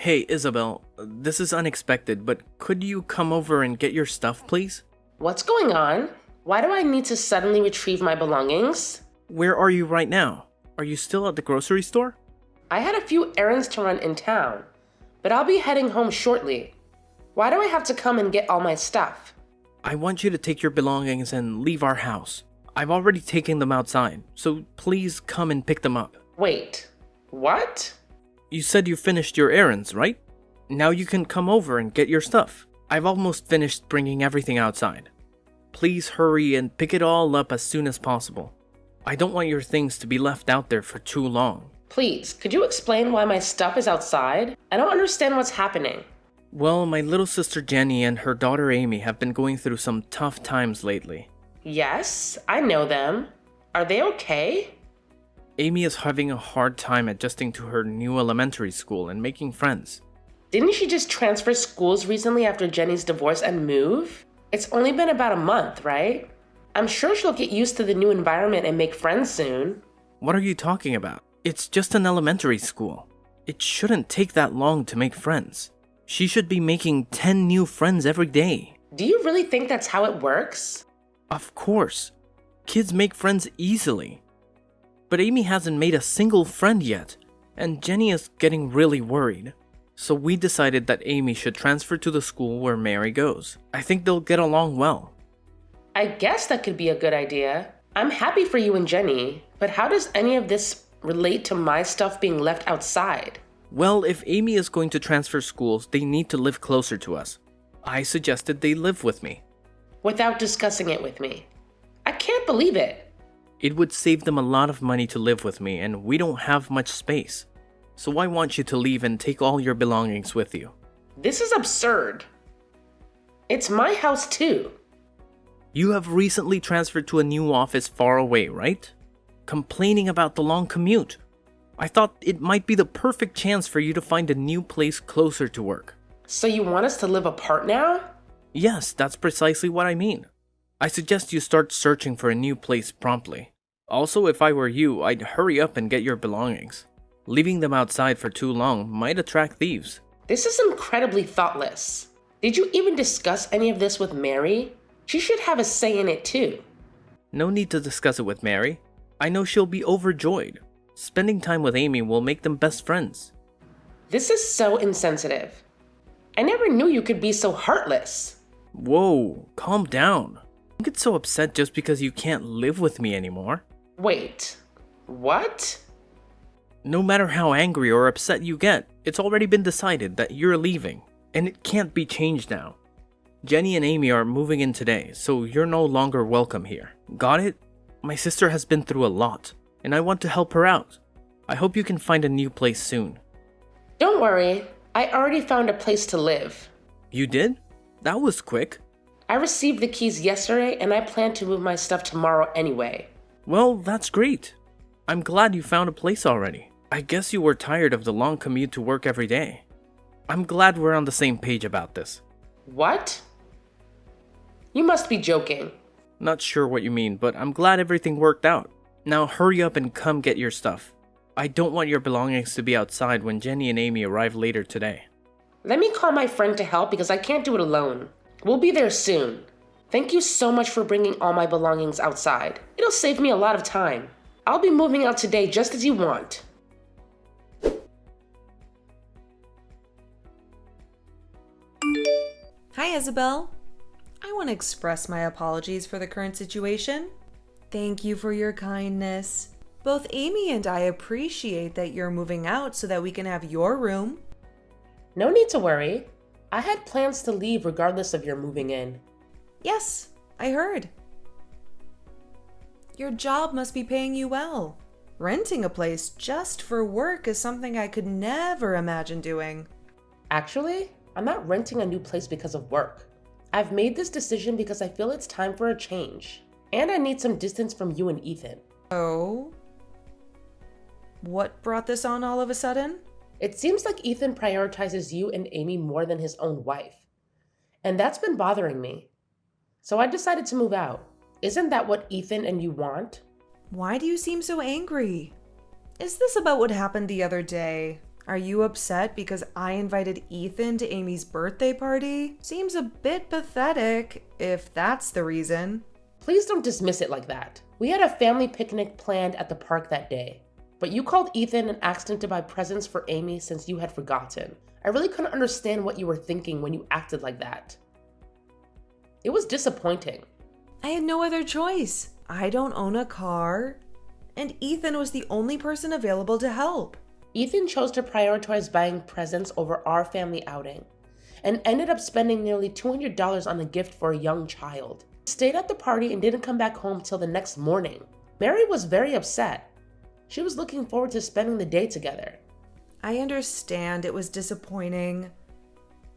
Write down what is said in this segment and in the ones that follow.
Hey, Isabelle, this is unexpected, but could you come over and get your stuff, please? What's going on? Why do I need to suddenly retrieve my belongings? Where are you right now? Are you still at the grocery store? I had a few errands to run in town, but I'll be heading home shortly. Why do I have to come and get all my stuff? I want you to take your belongings and leave our house. I've already taken them outside, so please come and pick them up. Wait, what? You said you finished your errands, right? Now you can come over and get your stuff. I've almost finished bringing everything outside. Please hurry and pick it all up as soon as possible. I don't want your things to be left out there for too long. Please, could you explain why my stuff is outside? I don't understand what's happening. Well, my little sister Jenny and her daughter Amy have been going through some tough times lately. Yes, I know them. Are they okay? Amy is having a hard time adjusting to her new elementary school and making friends. Didn't she just transfer schools recently after Jenny's divorce and move? It's only been about a month, right? I'm sure she'll get used to the new environment and make friends soon. What are you talking about? It's just an elementary school. It shouldn't take that long to make friends. She should be making 10 new friends every day. Do you really think that's how it works? Of course. Kids make friends easily. But Amy hasn't made a single friend yet, and Jenny is getting really worried. So we decided that Amy should transfer to the school where Mary goes. I think they'll get along well. I guess that could be a good idea. I'm happy for you and Jenny, but how does any of this relate to my stuff being left outside? Well, if Amy is going to transfer schools, they need to live closer to us. I suggested they live with me. Without discussing it with me. I can't believe it. It would save them a lot of money to live with me, and we don't have much space. So I want you to leave and take all your belongings with you. This is absurd. It's my house too. You have recently transferred to a new office far away, right? Complaining about the long commute. I thought it might be the perfect chance for you to find a new place closer to work. So you want us to live apart now? Yes, that's precisely what I mean. I suggest you start searching for a new place promptly. Also, if I were you, I'd hurry up and get your belongings. Leaving them outside for too long might attract thieves. This is incredibly thoughtless. Did you even discuss any of this with Mary? She should have a say in it too. No need to discuss it with Mary. I know she'll be overjoyed. Spending time with Amy will make them best friends. This is so insensitive. I never knew you could be so heartless. Whoa, calm down. Don't get so upset just because you can't live with me anymore. Wait, what? No matter how angry or upset you get, it's already been decided that you're leaving, and it can't be changed now. Jenny and Amy are moving in today, so you're no longer welcome here. Got it? My sister has been through a lot, and I want to help her out. I hope you can find a new place soon. Don't worry, I already found a place to live. You did? That was quick. I received the keys yesterday and I plan to move my stuff tomorrow anyway. Well, that's great. I'm glad you found a place already. I guess you were tired of the long commute to work every day. I'm glad we're on the same page about this. What? You must be joking. Not sure what you mean, but I'm glad everything worked out. Now hurry up and come get your stuff. I don't want your belongings to be outside when Jenny and Amy arrive later today. Let me call my friend to help because I can't do it alone. We'll be there soon. Thank you so much for bringing all my belongings outside. It'll save me a lot of time. I'll be moving out today just as you want. Hi, Isabelle. I want to express my apologies for the current situation. Thank you for your kindness. Both Amy and I appreciate that you're moving out so that we can have your room. No need to worry. I had plans to leave regardless of your moving in. Yes, I heard. Your job must be paying you well. Renting a place just for work is something I could never imagine doing. Actually, I'm not renting a new place because of work. I've made this decision because I feel it's time for a change. And I need some distance from you and Ethan. Oh? What brought this on all of a sudden? It seems like Ethan prioritizes you and Amy more than his own wife. And that's been bothering me. So I decided to move out. Isn't that what Ethan and you want? Why do you seem so angry? Is this about what happened the other day? Are you upset because I invited Ethan to Amy's birthday party? Seems a bit pathetic, if that's the reason. Please don't dismiss it like that. We had a family picnic planned at the park that day, but you called Ethan and asked him to buy presents for Amy since you had forgotten. I really couldn't understand what you were thinking when you acted like that. It was disappointing. I had no other choice. I don't own a car, and Ethan was the only person available to help. Ethan chose to prioritize buying presents over our family outing and ended up spending nearly $200 on a gift for a young child. He stayed at the party and didn't come back home till the next morning. Mary was very upset. She was looking forward to spending the day together. I understand it was disappointing,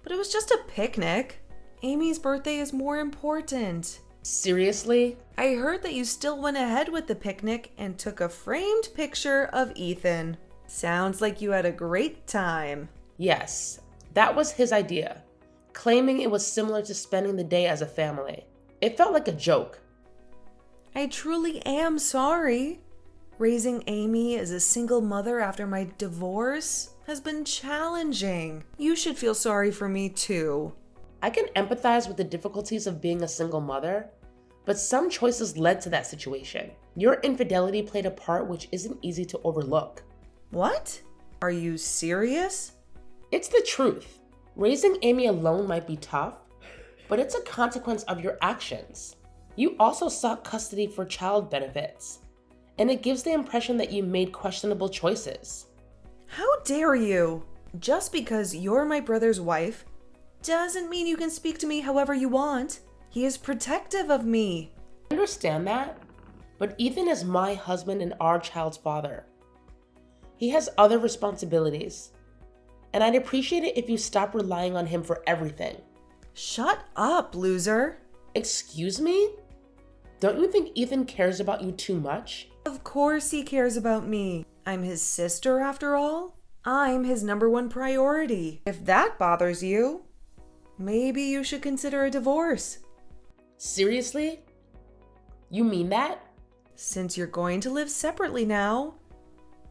but it was just a picnic. Amy's birthday is more important. Seriously? I heard that you still went ahead with the picnic and took a framed picture of Ethan. Sounds like you had a great time. Yes, that was his idea, claiming it was similar to spending the day as a family. It felt like a joke. I truly am sorry. Raising Amy as a single mother after my divorce has been challenging. You should feel sorry for me too. I can empathize with the difficulties of being a single mother, but some choices led to that situation. Your infidelity played a part which isn't easy to overlook. What? Are you serious? It's the truth. Raising Amy alone might be tough, but it's a consequence of your actions. You also sought custody for child benefits, and it gives the impression that you made questionable choices. How dare you? Just because you're my brother's wife doesn't mean you can speak to me however you want. He is protective of me. I understand that, but Ethan is my husband and our child's father. He has other responsibilities, and I'd appreciate it if you stop relying on him for everything. Shut up, loser. Excuse me? Don't you think Ethan cares about you too much? Of course he cares about me. I'm his sister after all. I'm his #1 priority. If that bothers you, maybe you should consider a divorce. Seriously? You mean that? Since you're going to live separately now,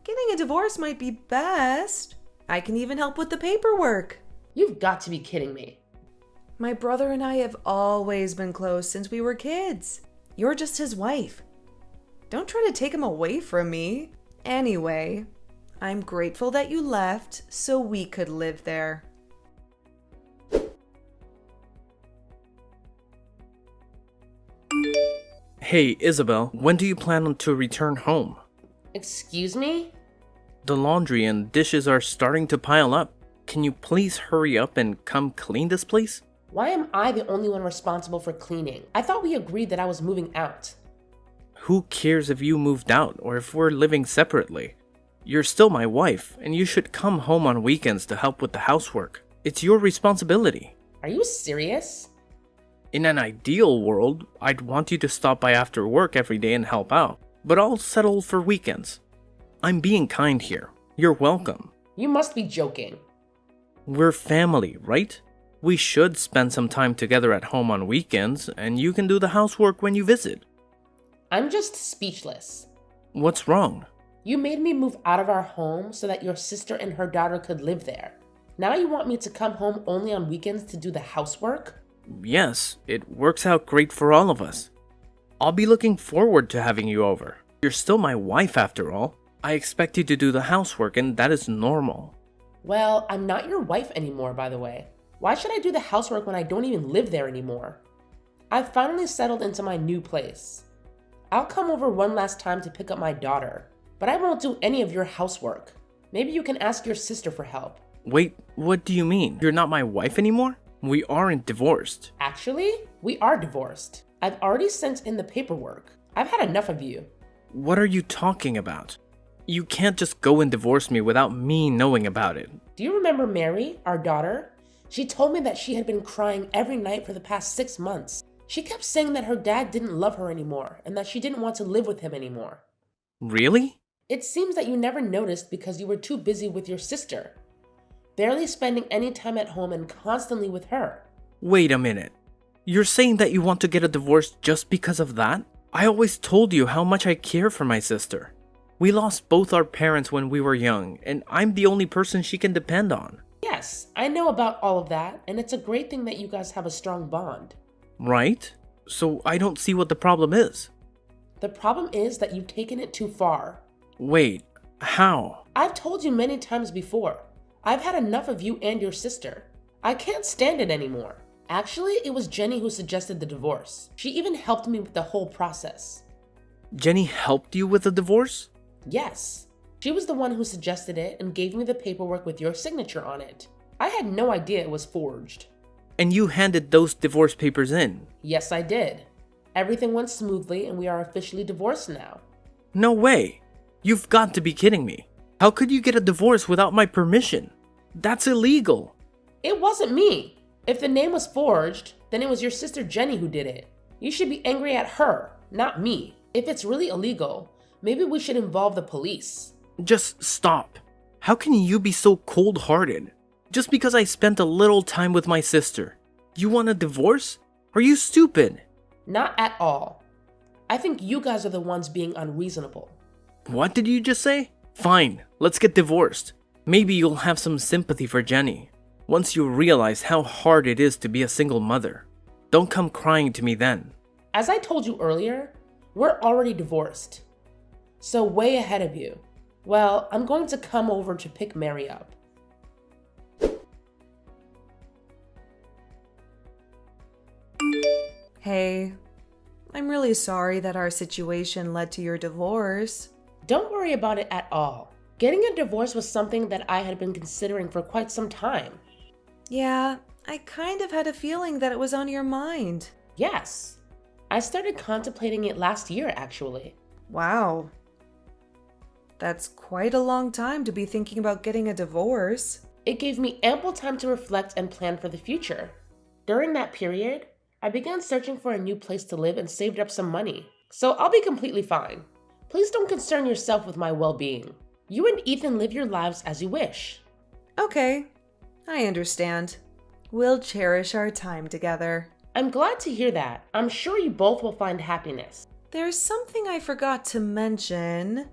getting a divorce might be best. I can even help with the paperwork. You've got to be kidding me. My brother and I have always been close since we were kids. You're just his wife. Don't try to take him away from me. Anyway, I'm grateful that you left so we could live there. Hey, Isabelle, when do you plan to return home? Excuse me? The laundry and dishes are starting to pile up. Can you please hurry up and come clean this place? Why am I the only one responsible for cleaning? I thought we agreed that I was moving out. Who cares if you moved out or if we're living separately? You're still my wife, and you should come home on weekends to help with the housework. It's your responsibility. Are you serious? In an ideal world, I'd want you to stop by after work every day and help out, but I'll settle for weekends. I'm being kind here. You're welcome. You must be joking. We're family, right? We should spend some time together at home on weekends, and you can do the housework when you visit. I'm just speechless. What's wrong? You made me move out of our home so that your sister and her daughter could live there. Now you want me to come home only on weekends to do the housework? Yes, it works out great for all of us. I'll be looking forward to having you over. You're still my wife after all. I expect you to do the housework, and that is normal. Well, I'm not your wife anymore, by the way. Why should I do the housework when I don't even live there anymore? I've finally settled into my new place. I'll come over one last time to pick up my daughter, but I won't do any of your housework. Maybe you can ask your sister for help. Wait, what do you mean? You're not my wife anymore? We aren't divorced. Actually, we are divorced. I've already sent in the paperwork. I've had enough of you. What are you talking about? You can't just go and divorce me without me knowing about it. Do you remember Mary, our daughter? She told me that she had been crying every night for the past 6 months. She kept saying that her dad didn't love her anymore and that she didn't want to live with him anymore. Really? It seems that you never noticed because you were too busy with your sister, barely spending any time at home and constantly with her. Wait a minute. You're saying that you want to get a divorce just because of that? I always told you how much I care for my sister. We lost both our parents when we were young, and I'm the only person she can depend on. Yes, I know about all of that, and it's a great thing that you guys have a strong bond. Right? So I don't see what the problem is. The problem is that you've taken it too far. Wait, how? I've told you many times before. I've had enough of you and your sister. I can't stand it anymore. Actually, it was Jenny who suggested the divorce. She even helped me with the whole process. Jenny helped you with the divorce? Yes. She was the one who suggested it and gave me the paperwork with your signature on it. I had no idea it was forged. And you handed those divorce papers in? Yes, I did. Everything went smoothly and we are officially divorced now. No way. You've got to be kidding me. How could you get a divorce without my permission? That's illegal. It wasn't me. If the name was forged, then it was your sister Jenny who did it. You should be angry at her, not me. If it's really illegal, maybe we should involve the police. Just stop. How can you be so cold-hearted? Just because I spent a little time with my sister. You want a divorce? Are you stupid? Not at all. I think you guys are the ones being unreasonable. What did you just say? Fine, let's get divorced. Maybe you'll have some sympathy for Jenny. Once you realize how hard it is to be a single mother. Don't come crying to me then. As I told you earlier, we're already divorced. So way ahead of you. Well, I'm going to come over to pick Mary up. Hey, I'm really sorry that our situation led to your divorce. Don't worry about it at all. Getting a divorce was something that I had been considering for quite some time. Yeah, I kind of had a feeling that it was on your mind. Yes. I started contemplating it last year, actually. Wow. That's quite a long time to be thinking about getting a divorce. It gave me ample time to reflect and plan for the future. During that period, I began searching for a new place to live and saved up some money. So I'll be completely fine. Please don't concern yourself with my well-being. You and Ethan live your lives as you wish. Okay, I understand. We'll cherish our time together. I'm glad to hear that. I'm sure you both will find happiness. There's something I forgot to mention.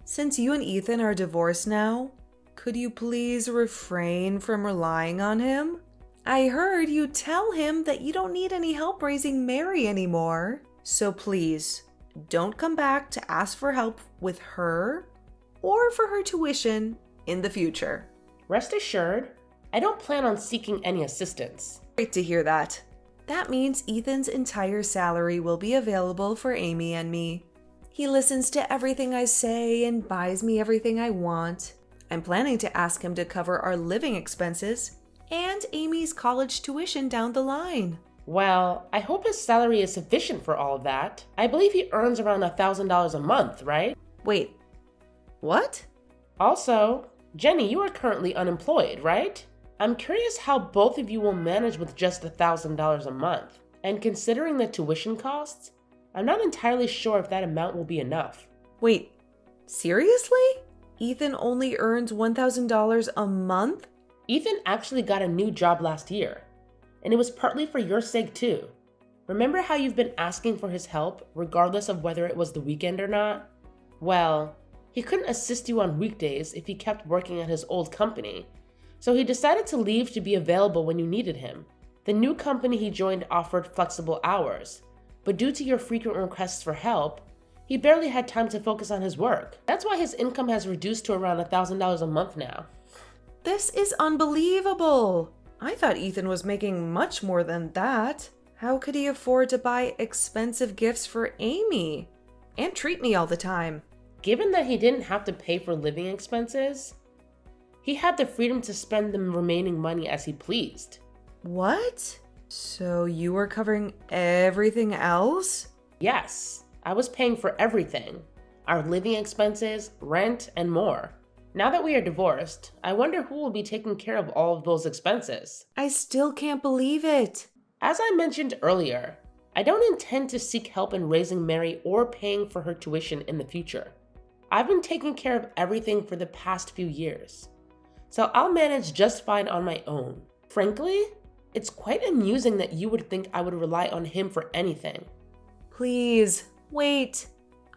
Since you and Ethan are divorced now, could you please refrain from relying on him? I heard you tell him that you don't need any help raising Mary anymore. So please, don't come back to ask for help with her or for her tuition in the future. Rest assured, I don't plan on seeking any assistance. Great to hear that. That means Ethan's entire salary will be available for Amy and me. He listens to everything I say and buys me everything I want. I'm planning to ask him to cover our living expenses and Amy's college tuition down the line. Well, I hope his salary is sufficient for all of that. I believe he earns around $1,000 a month, right? Wait, what? Also, Jenny, you are currently unemployed, right? I'm curious how both of you will manage with just $1,000 a month. And considering the tuition costs, I'm not entirely sure if that amount will be enough. Wait, seriously? Ethan only earns $1,000 a month? Ethan actually got a new job last year, and it was partly for your sake too. Remember how you've been asking for his help, regardless of whether it was the weekend or not? Well, he couldn't assist you on weekdays if he kept working at his old company, so he decided to leave to be available when you needed him. The new company he joined offered flexible hours, but due to your frequent requests for help, he barely had time to focus on his work. That's why his income has reduced to around $1,000 a month now. This is unbelievable. I thought Ethan was making much more than that. How could he afford to buy expensive gifts for Amy and treat me all the time? Given that he didn't have to pay for living expenses, he had the freedom to spend the remaining money as he pleased. What? So you were covering everything else? Yes, I was paying for everything. Our living expenses, rent, and more. Now that we are divorced, I wonder who will be taking care of all of those expenses. I still can't believe it. As I mentioned earlier, I don't intend to seek help in raising Mary or paying for her tuition in the future. I've been taking care of everything for the past few years, so I'll manage just fine on my own. Frankly, it's quite amusing that you would think I would rely on him for anything. Please, wait.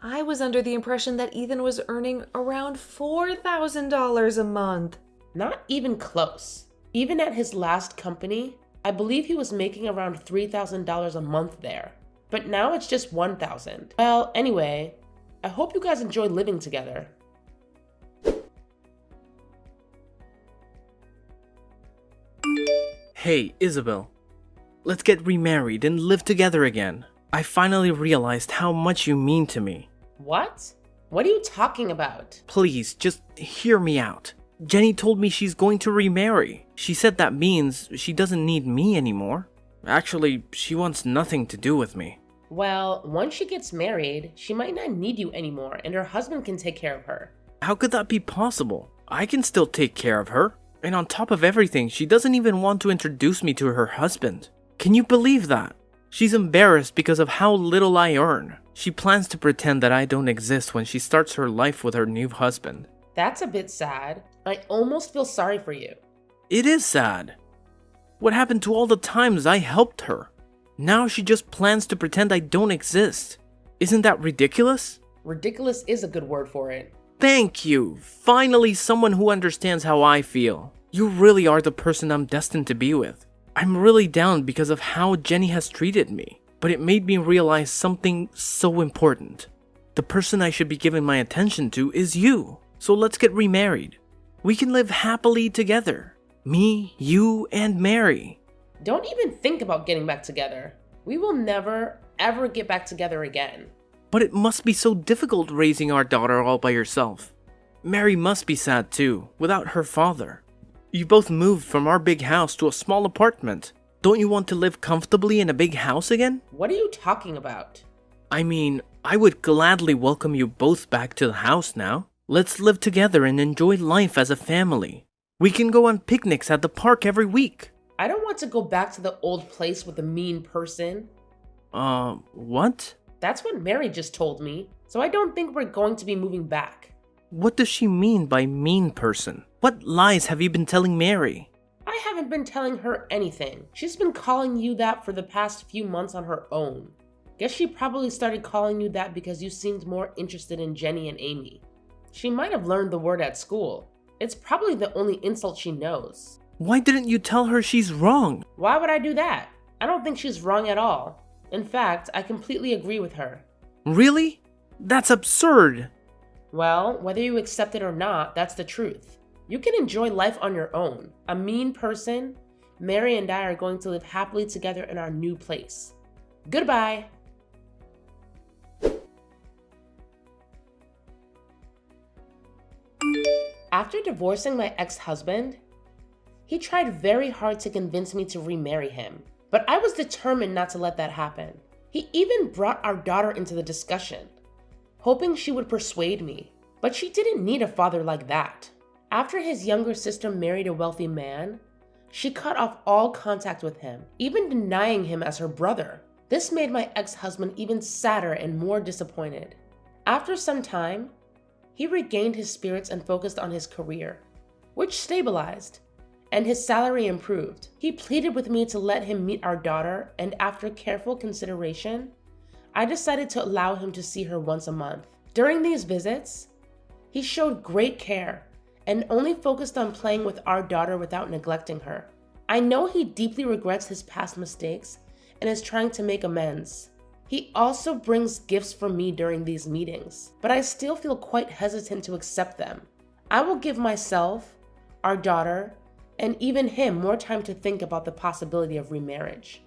I was under the impression that Ethan was earning around $4,000 a month. Not even close. Even at his last company, I believe he was making around $3,000 a month there. But now it's just $1,000. Well, anyway, I hope you guys enjoy living together. Hey, Isabelle. Let's get remarried and live together again. I finally realized how much you mean to me. What? What are you talking about? Please, just hear me out. Jenny told me she's going to remarry. She said that means she doesn't need me anymore. Actually, she wants nothing to do with me. Well, once she gets married, she might not need you anymore and her husband can take care of her. How could that be possible? I can still take care of her. And on top of everything, she doesn't even want to introduce me to her husband. Can you believe that? She's embarrassed because of how little I earn. She plans to pretend that I don't exist when she starts her life with her new husband. That's a bit sad. I almost feel sorry for you. It is sad. What happened to all the times I helped her? Now she just plans to pretend I don't exist. Isn't that ridiculous? Ridiculous is a good word for it. Thank you. Finally, someone who understands how I feel. You really are the person I'm destined to be with. I'm really down because of how Jenny has treated me, but it made me realize something so important. The person I should be giving my attention to is you. So let's get remarried. We can live happily together. Me, you, and Mary. Don't even think about getting back together. We will never, ever get back together again. But it must be so difficult raising our daughter all by yourself. Mary must be sad too, without her father. You both moved from our big house to a small apartment. Don't you want to live comfortably in a big house again? What are you talking about? I mean, I would gladly welcome you both back to the house now. Let's live together and enjoy life as a family. We can go on picnics at the park every week. I don't want to go back to the old place with a mean person. What? That's what Mary just told me, so I don't think we're going to be moving back. What does she mean by mean person? What lies have you been telling Mary? I haven't been telling her anything. She's been calling you that for the past few months on her own. Guess she probably started calling you that because you seemed more interested in Jenny and Amy. She might have learned the word at school. It's probably the only insult she knows. Why didn't you tell her she's wrong? Why would I do that? I don't think she's wrong at all. In fact, I completely agree with her. Really? That's absurd. Well, whether you accept it or not, that's the truth. You can enjoy life on your own. A mean person, Mary and I are going to live happily together in our new place. Goodbye. After divorcing my ex-husband, he tried very hard to convince me to remarry him, but I was determined not to let that happen. He even brought our daughter into the discussion, hoping she would persuade me, but she didn't need a father like that. After his younger sister married a wealthy man, she cut off all contact with him, even denying him as her brother. This made my ex-husband even sadder and more disappointed. After some time, he regained his spirits and focused on his career, which stabilized, and his salary improved. He pleaded with me to let him meet our daughter, and after careful consideration, I decided to allow him to see her once a month. During these visits, he showed great care and only focused on playing with our daughter without neglecting her. I know he deeply regrets his past mistakes and is trying to make amends. He also brings gifts for me during these meetings, but I still feel quite hesitant to accept them. I will give myself, our daughter, and even him more time to think about the possibility of remarriage.